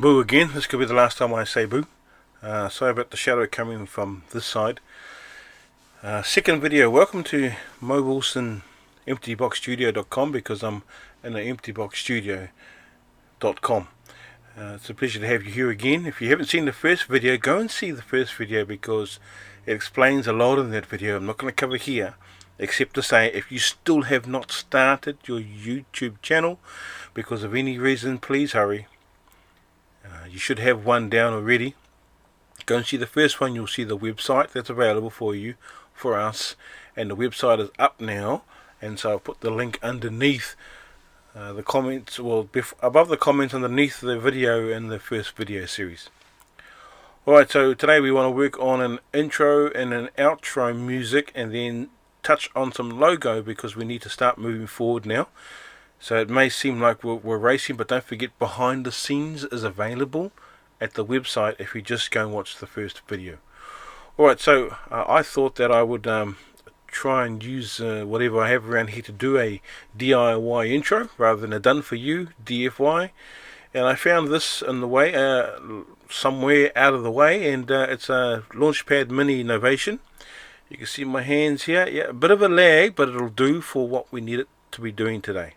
Boo again. This could be the last time I say boo. Sorry about the shadow coming from this side. Second video. Welcome to MoWilsonEmptyBoxStudio.com, because I'm in an EmptyBoxStudio.com. It's a pleasure to have you here again. If you haven't seen the first video, go and see the first video, because it explains a lot in that video. I'm not going to cover here, except to say, if you still have not started your YouTube channel because of any reason, please hurry. You should have one down already. Go and see the first one. You'll see the website that's available for you, for us, and the website is up now, and so I'll put the link underneath the comments, well, above the comments underneath the video in the first video series. Alright, so today we want to work on an intro and an outro music, and then touch on some logo, because we need to start moving forward now. So it may seem like we're racing, but don't forget, behind the scenes is available at the website if you just go and watch the first video. Alright, so I thought that I would try and use whatever I have around here to do a DIY intro rather than a done for you DFY. And I found this in the way, somewhere out of the way, and it's a Launchpad Mini Novation. You can see my hands here. Yeah, a bit of a lag, but it'll do for what we need it to be doing today.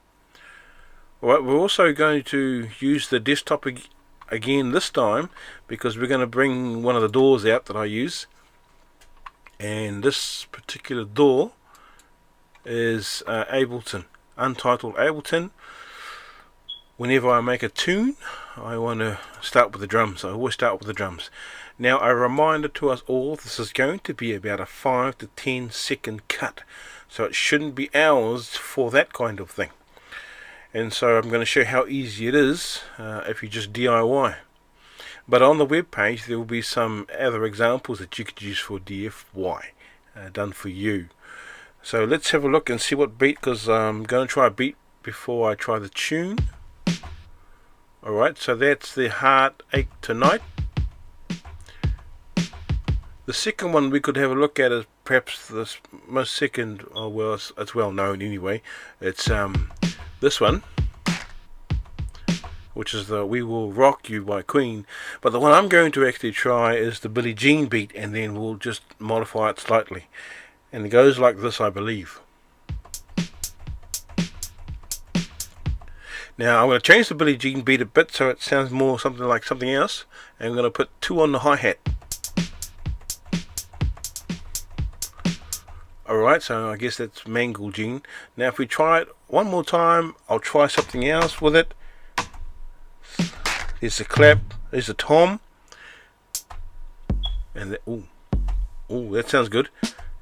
Alright, we're also going to use the desktop again this time, because we're going to bring one of the doors out that I use. And this particular door is Ableton, Untitled Ableton. Whenever I make a tune, I want to start with the drums. I always start with the drums. Now, a reminder to us all, this is going to be about a 5 to 10 second cut, so it shouldn't be hours for that kind of thing. And so I'm going to show how easy it is if you just DIY. But on the web page there will be some other examples that you could use for DFY, done for you. So let's have a look and see what beat, because I'm going to try a beat before I try the tune. Alright, so that's the Heartache Tonight. The second one we could have a look at is perhaps the most second, oh well, it's well known anyway. It's this one, which is the We Will Rock You by Queen. But the one I'm going to actually try is the Billie Jean beat, and then we'll just modify it slightly. And it goes like this, I believe. Now I'm going to change the Billie Jean beat a bit so it sounds more something like something else. And I'm going to put 2 on the hi-hat. Alright, so I guess that's Mangle Jean. Now if we try it one more time, I'll try something else with it. There's the clap, there's the tom. And that, ooh, that sounds good.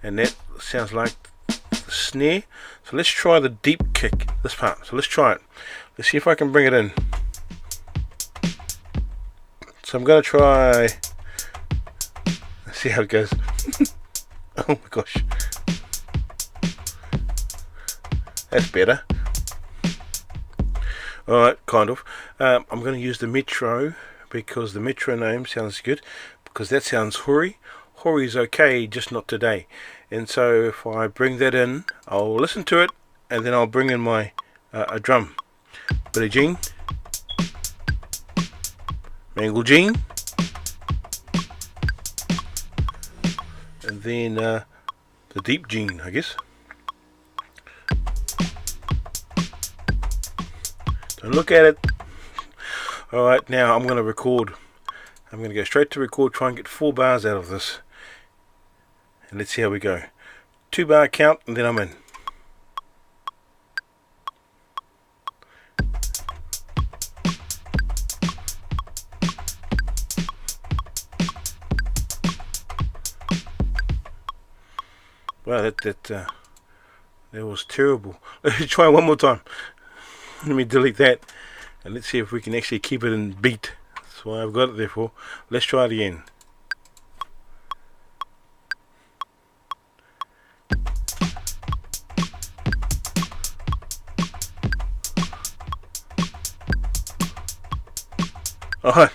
And that sounds like the snare. So let's try the deep kick, this part. So let's try it. Let's see if I can bring it in. So I'm going to try, let's see how it goes. Oh my gosh. That's better. Alright, kind of. I'm going to use the Metro, because the Metro name sounds good, because that sounds hoary. Hoary is okay, just not today. And so if I bring that in, I'll listen to it, and then I'll bring in my a drum. Billie Jean, Mangle Jean, and then the deep Jean, I guess. Don't look at it. Alright, now I'm going to record. I'm going to go straight to record, try and get 4 bars out of this. And let's see how we go. 2 bar count, and then I'm in. Wow, that was terrible. Let's try one more time. Let me delete that, and let's see if we can actually keep it in beat. That's why I've got it there for. Let's try it again. Alright,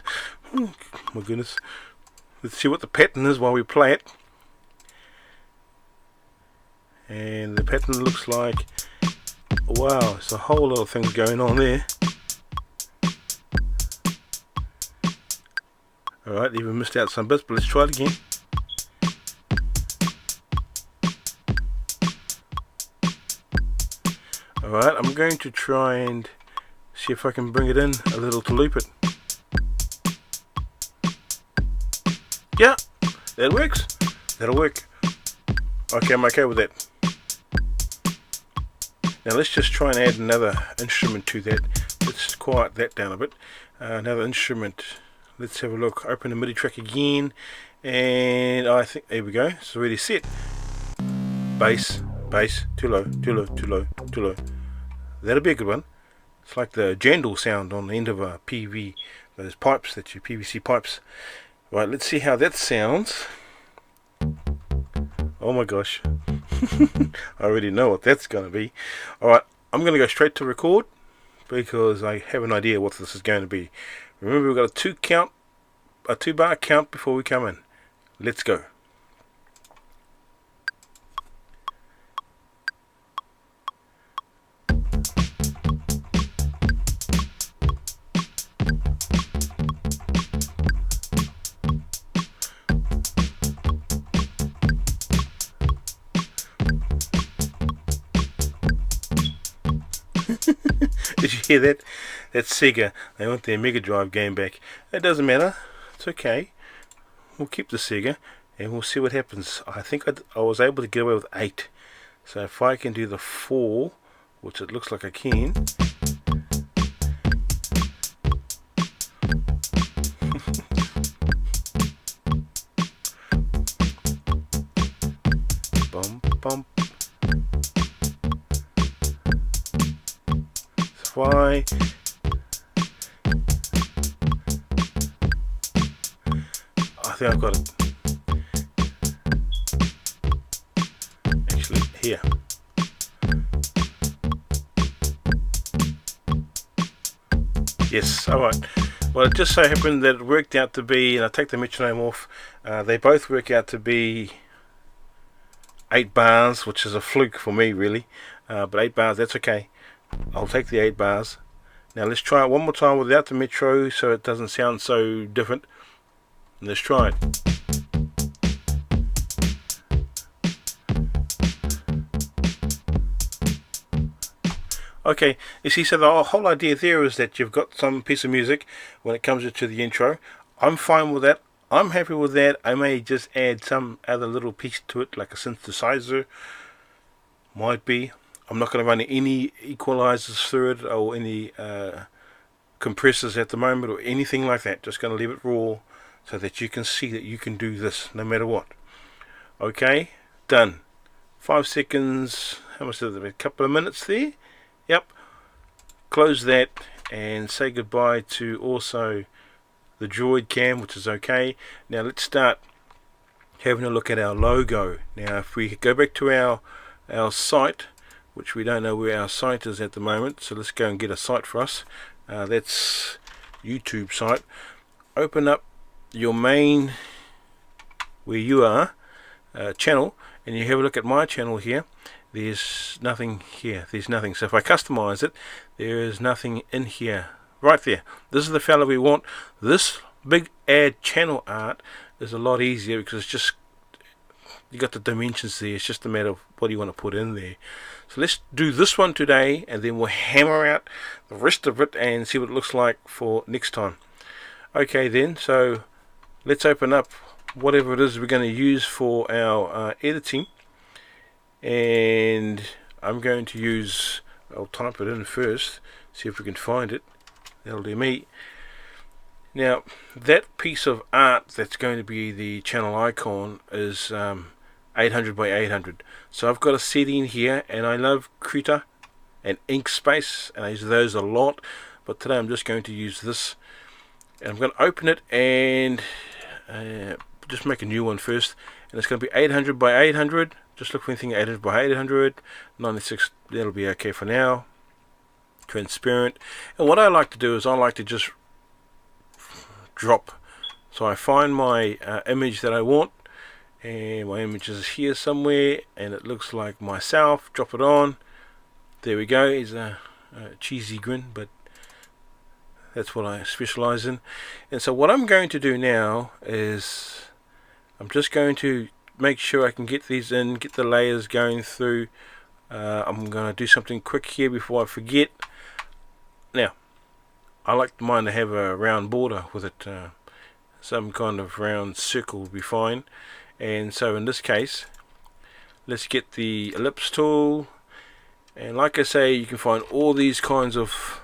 oh my goodness. Let's see what the pattern is while we play it. And the pattern looks like, wow, there's a whole lot of things going on there. Alright, even missed out some bits, but let's try it again. Alright, I'm going to try and see if I can bring it in a little to loop it. Yeah, that works. That'll work. Okay, I'm okay with that. Now let's just try and add another instrument to that. Let's quiet that down a bit. Another instrument. Let's have a look. Open the MIDI track again, and I think there we go. It's already set. Bass, bass, too low, too low, too low, too low. That'll be a good one. It's like the jandal sound on the end of a PV, those pipes that you PVC pipes. Right, let's see how that sounds. Oh my gosh. I already know what that's going to be. Alright, I'm going to go straight to record because I have an idea what this is going to be. Remember, we've got a 2-bar count before we come in. Let's go. Did you hear that? That's Sega. They want their Mega Drive game back. It doesn't matter. It's okay. We'll keep the Sega and we'll see what happens. I think I was able to get away with 8. So if I can do the 4, which it looks like I can. Bump, bump. Why? I think I've got it. Actually, here. Yes, alright. Well, it just so happened that it worked out to be, and I take the metronome off, they both work out to be 8 bars, which is a fluke for me, really. But 8 bars, that's okay. I'll take the 8 bars. Now let's try it one more time without the metro so it doesn't sound so different. Let's try it. Okay, you see, so the whole idea there is that you've got some piece of music when it comes to the intro. I'm fine with that. I'm happy with that. I may just add some other little piece to it, like a synthesizer. Might be. I'm not going to run any equalizers through it or any compressors at the moment or anything like that. Just going to leave it raw so that you can see that you can do this no matter what. Okay, done. 5 seconds. How much is it? A couple of minutes there. Yep. Close that and say goodbye to also the Droid cam, which is okay. Now let's start having a look at our logo. Now if we go back to our site, which we don't know where our site is at the moment, so let's go and get a site for us. That's YouTube site. Open up your main, where you are, channel, and you have a look at my channel here. There's nothing here. There's nothing. So if I customize it, there is nothing in here. Right there. This is the fella we want. This big add channel art is a lot easier because it's just, you got the dimensions there. It's just a matter of what you want to put in there. So let's do this one today, and then we'll hammer out the rest of it and see what it looks like for next time. Okay then, so let's open up whatever it is we're going to use for our editing, and I'm going to use, I'll type it in first, see if we can find it. That'll do me. Now that piece of art that's going to be the channel icon is 800 by 800. So I've got a setting here, and I love Krita and Inkspace, and I use those a lot, but today I'm just going to use this, and I'm going to open it and just make a new one first, and it's going to be 800 by 800. Just look for anything 800 by 800, 96, that'll be okay for now. Transparent. And what I like to do is I like to just drop. So I find my image that I want, and my image is here somewhere, and it looks like myself. Drop it on. There we go. It's a cheesy grin, but That's what I specialize in. And so what I'm going to do now is I'm just going to make sure I can get these in, get the layers going through. I'm going to do something quick here before I forget. Now, I like mine to have a round border with it. Some kind of round circle will be fine. And so in this case, let's get the ellipse tool. And like I say, you can find all these kinds of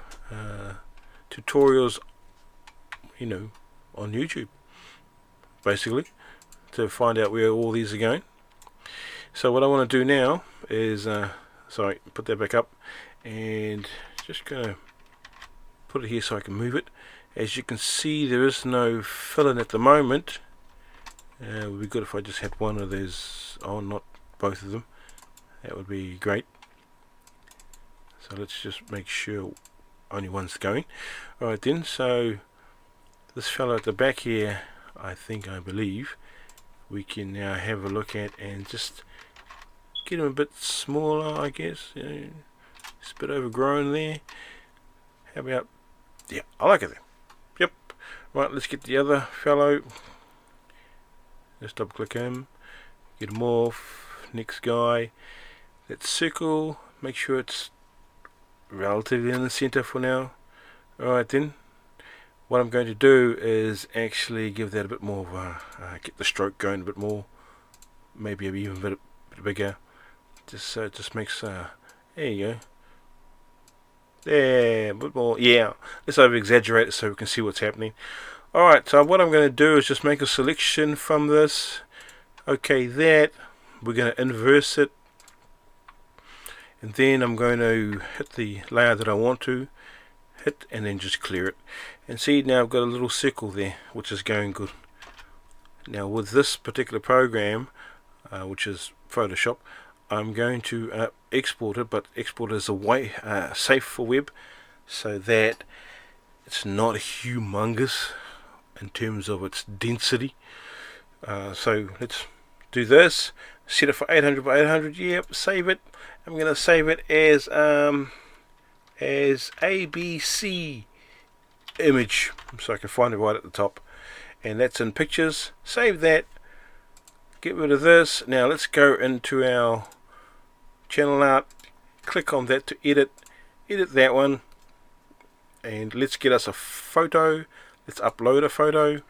tutorials, you know, on YouTube, basically, to find out where all these are going. So what I want to do now is, sorry, put that back up, and just gonna put it here so I can move it. As you can see, there is no fill-in at the moment. It would be good if I just had one of those on, not both of them. That would be great. So let's just make sure only one's going. Alright then, so this fellow at the back here, I believe we can now have a look at and just get him a bit smaller, I guess. You know, it's a bit overgrown there. How about, yeah, I like it there. Yep. Right, let's get the other fellow. Let's double click him, get him off. Next guy, that circle, make sure it's relatively in the center for now. Alright then, what I'm going to do is actually give that a bit more of a, get the stroke going a bit more, maybe even a bit bigger, just so it just makes, there you go, there, a bit more, yeah, let's over exaggerate it so we can see what's happening. Alright, so what I'm going to do is just make a selection from this. Okay, that, we're going to inverse it, and then I'm going to hit the layer that I want to hit, and then just clear it. And see, now I've got a little circle there, which is going good. Now with this particular program, which is Photoshop, I'm going to export it, but export it as a way safe for web, so that it's not humongous in terms of its density. So let's do this, set it for 800 by 800, yep, save it. I'm going to save it as ABC image, so I can find it right at the top, and that's in pictures. Save that, get rid of this. Now let's go into our channel art, click on that to edit that one, and let's get us a photo. Let's upload a photo.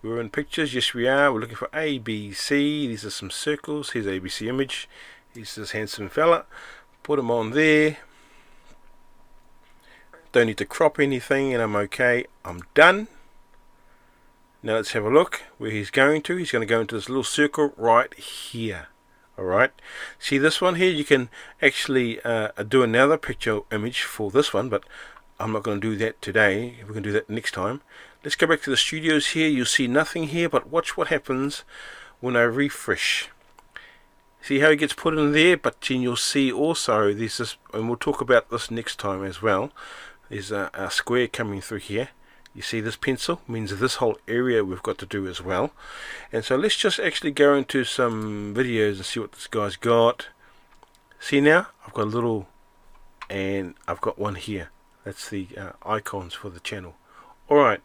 We're in pictures, yes we are. We're looking for ABC. These are some circles. Here's ABC image. Here's this handsome fella. Put him on there. Don't need to crop anything, and I'm okay. I'm done. Now let's have a look where he's going to. He's going to go into this little circle right here. Alright, see this one here, you can actually do another picture image for this one, but I'm not going to do that today. We're going to do that next time. Let's go back to the studios here. You'll see nothing here, but watch what happens when I refresh. See how it gets put in there, but then you'll see also there's this, and we'll talk about this next time as well. There's a square coming through here. You see this pencil means this whole area we've got to do as well. And so let's just actually go into some videos and see what this guy's got. See now, I've got a little, and I've got one here. That's the icons for the channel. Alright,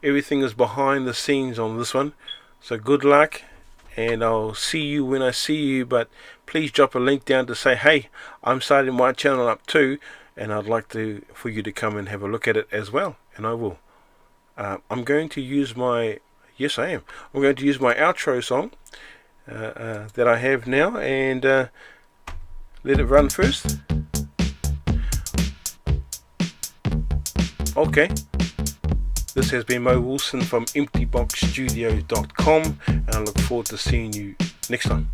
everything is behind the scenes on this one. So good luck, and I'll see you when I see you. But please drop a link down to say, hey, I'm starting my channel up too, and I'd like for you to come and have a look at it as well. And I will. I'm going to use my, yes I am, I'm going to use my outro song that I have now, and let it run first. Okay, this has been Mo Wilson from emptyboxstudios.com, and I look forward to seeing you next time.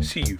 See you.